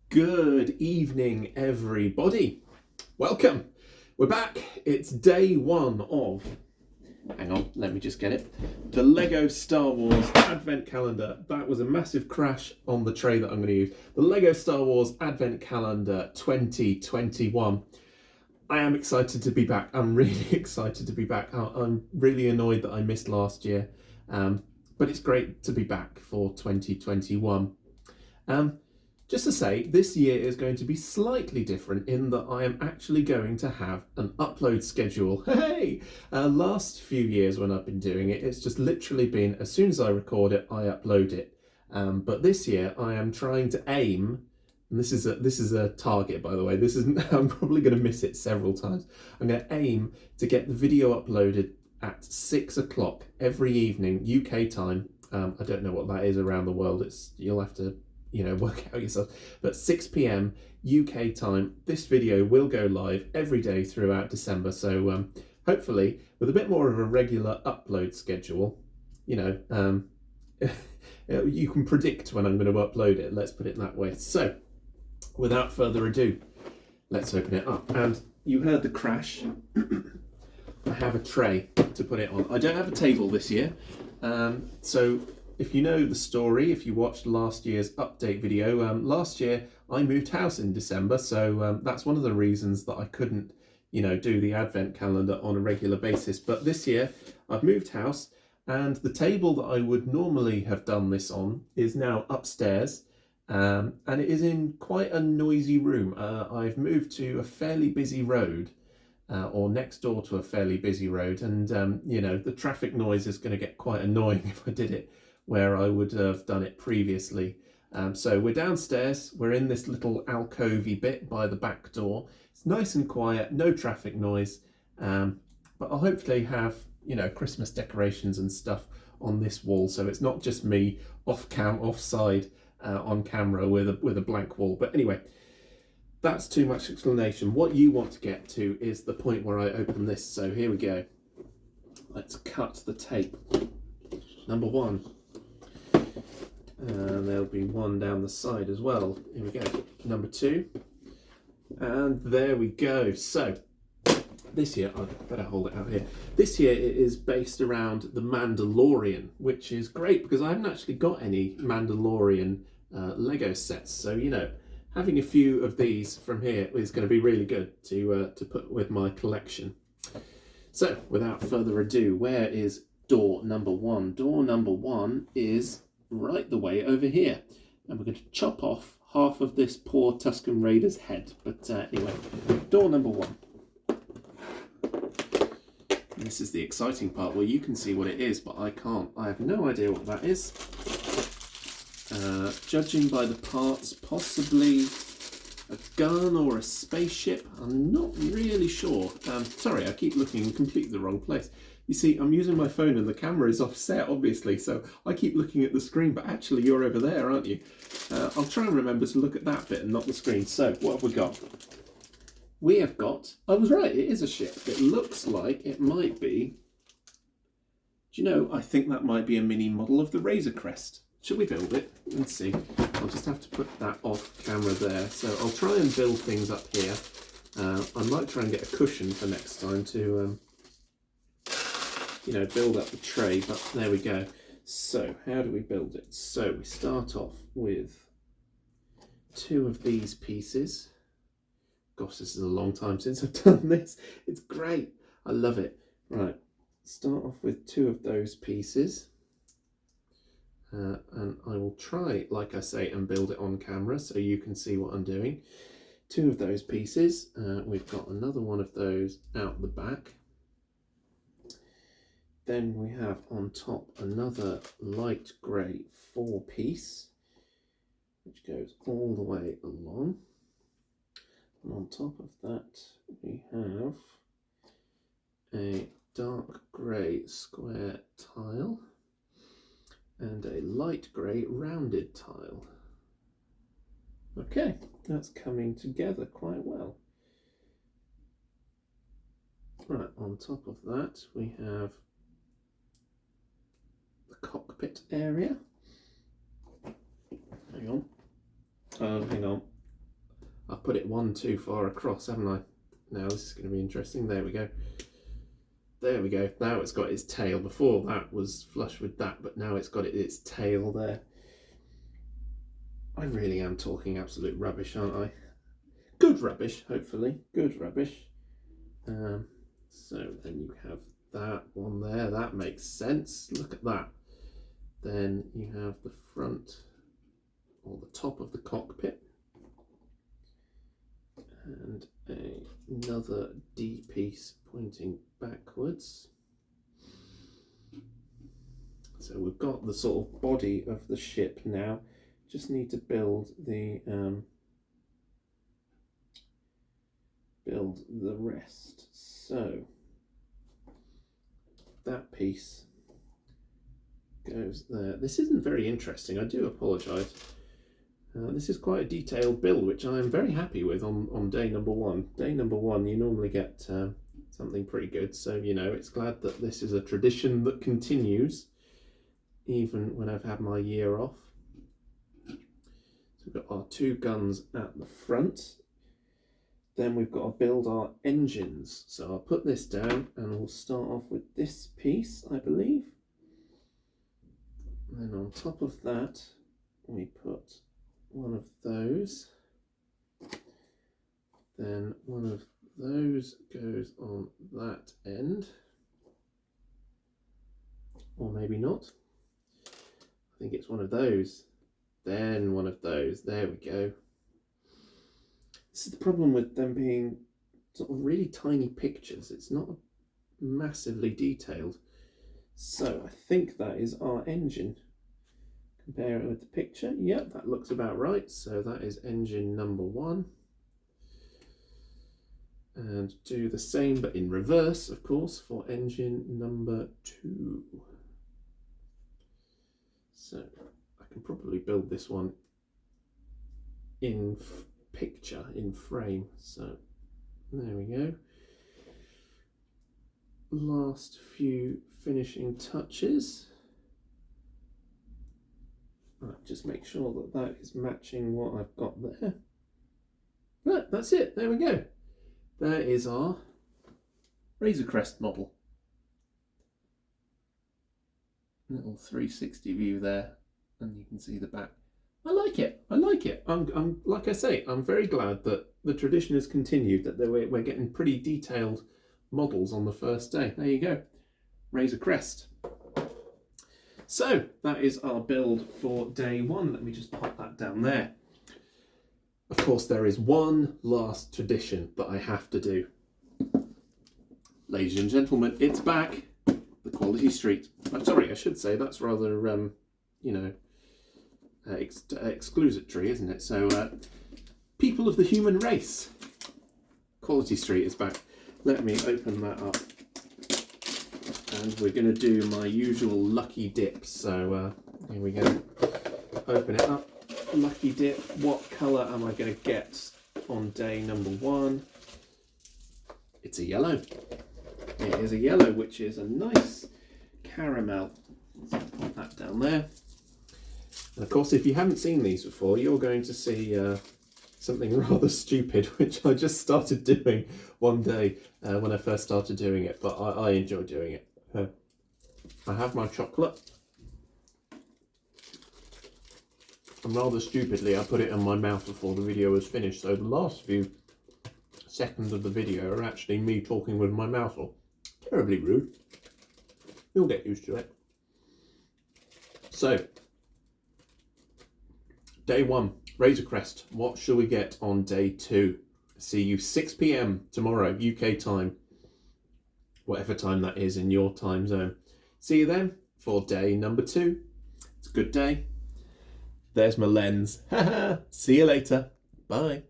Good evening, everybody. Welcome. We're back. It's day one of, hang on, let me just get it, the Lego Star Wars Advent Calendar. That was a massive crash on the tray that I'm going to use. The Lego Star Wars Advent Calendar 2021. I am excited to be back. I'm really excited to be back. I'm really annoyed that I missed last year, but it's great to be back for 2021. Just to say, this year is going to be slightly different in that I am actually going to have an upload schedule. Hey! Last few years when I've been doing it, it's just literally been, as soon as I record it, I upload it. But this year I am trying to aim, and this is a target, by the way. I'm probably going to miss it several times. I'm going to aim to get the video uploaded at 6 o'clock every evening, UK time. I don't know what that is around the world. You'll have to work out yourself. But 6 p.m. UK time, this video will go live every day throughout December. So hopefully, with a bit more of a regular upload schedule, you can predict when I'm going to upload it. Let's put it that way. So, without further ado, let's open it up. And you heard the crash. I have a tray to put it on. I don't have a table this year, so. If you know the story, if you watched last year's update video, last year I moved house in December, so that's one of the reasons that I couldn't, do the advent calendar on a regular basis. But this year I've moved house, and the table that I would normally have done this on is now upstairs, and it is in quite a noisy room. I've moved to a fairly busy road, or next door to a fairly busy road, and the traffic noise is going to get quite annoying if I did it where I would have done it previously. So we're downstairs, we're in this little alcovey bit by the back door. It's nice and quiet, no traffic noise, but I'll hopefully have, Christmas decorations and stuff on this wall, so it's not just me offside on camera with a blank wall. But anyway, that's too much explanation. What you want to get to is the point where I open this. So here we go. Let's cut the tape. Number one. And there'll be one down the side as well. Here we go. Number two. And there we go. So, this year, I better hold it out here. This year it is based around The Mandalorian, which is great because I haven't actually got any Mandalorian Lego sets. So, having a few of these from here is going to be really good to put with my collection. So, without further ado, where is door number one? Door number one is right the way over here, and we're going to chop off half of this poor Tusken Raider's head. But anyway, door number one. And this is the exciting part where you can see what it is, but I can't. I have no idea what that is. Judging by the parts, possibly a gun or a spaceship. I'm not really sure. Sorry, I keep looking in completely the wrong place. You see, I'm using my phone and the camera is offset, obviously, so I keep looking at the screen, but actually you're over there, aren't you? I'll try and remember to look at that bit and not the screen. So, what have we got? We have got, I was right, it is a ship. It looks like it might be, do you know, I think that might be a mini model of the Razor Crest. Should we build it? Let's see. I'll just have to put that off camera there. So I'll try and build things up here. I might try and get a cushion for next time to, build up the tray, but there we go. So how do we build it? So we start off with two of these pieces. Gosh, this is a long time since I've done this. It's great. I love it. Right, start off with two of those pieces. And I will try, like I say, and build it on camera so you can see what I'm doing. Two of those pieces. We've got another one of those out the back. Then we have on top another light grey 4-piece, which goes all the way along. And on top of that, we have a dark grey square tile and a light grey rounded tile. Okay, that's coming together quite well. Right, on top of that, we have cockpit area. Hang on. I've put it one too far across, haven't I? Now this is going to be interesting. There we go. There we go. Now it's got its tail. Before that was flush with that, but now it's got its tail there. I really am talking absolute rubbish, aren't I? Good rubbish, hopefully. Good rubbish. So then you have that one there. That makes sense. Look at that. Then you have the front or the top of the cockpit. And another D piece pointing backwards. So we've got the sort of body of the ship now. Just need to build the rest. So that piece goes there. This isn't very interesting. I do apologise. This is quite a detailed build, which I am very happy with on day number one. Day number one, you normally get something pretty good. So, you know, it's glad that this is a tradition that continues, even when I've had my year off. So we've got our two guns at the front. Then we've got to build our engines. So I'll put this down and we'll start off with this piece, I believe. And then on top of that, we put one of those. Then one of those goes on that end. Or maybe not. I think it's one of those. Then one of those. There we go. This is the problem with them being sort of really tiny pictures. It's not massively detailed. So I think that is our engine. Compare it with the picture. Yep, that looks about right. So that is engine number one. And do the same, but in reverse, of course, for engine number two. So I can probably build this one in picture, in frame. So there we go. Last few finishing touches. Right, just make sure that that is matching what I've got there. Right, that's it. There we go. There is our Razor Crest model. Little 360 view there, and you can see the back. I like it. I like it. I'm like I say, I'm very glad that the tradition has continued. That we're getting pretty detailed models on the first day. There you go, Razor Crest. So that is our build for day one. Let me just pop that down there. Of course, there is one last tradition that I have to do. Ladies and gentlemen, it's back. The Quality Street. I'm sorry, I should say that's rather, you know, exclusatory, isn't it? So, people of the human race. Quality Street is back. Let me open that up. And we're going to do my usual lucky dip. So here we go. Open it up. Lucky dip. What colour am I going to get on day number one? It's a yellow. It is a yellow, which is a nice caramel. So put that down there. And of course, if you haven't seen these before, you're going to see something rather stupid, which I just started doing one day when I first started doing it. But I enjoy doing it. I have my chocolate, and rather stupidly I put it in my mouth before the video was finished, so the last few seconds of the video are actually me talking with my mouth full. Terribly rude. You'll get used to it. So, day one, Razor Crest. What shall we get on day two? See you 6 PM tomorrow, UK time. Whatever time that is in your time zone. See you then for day number two. It's a good day. There's my lens. See you later. Bye.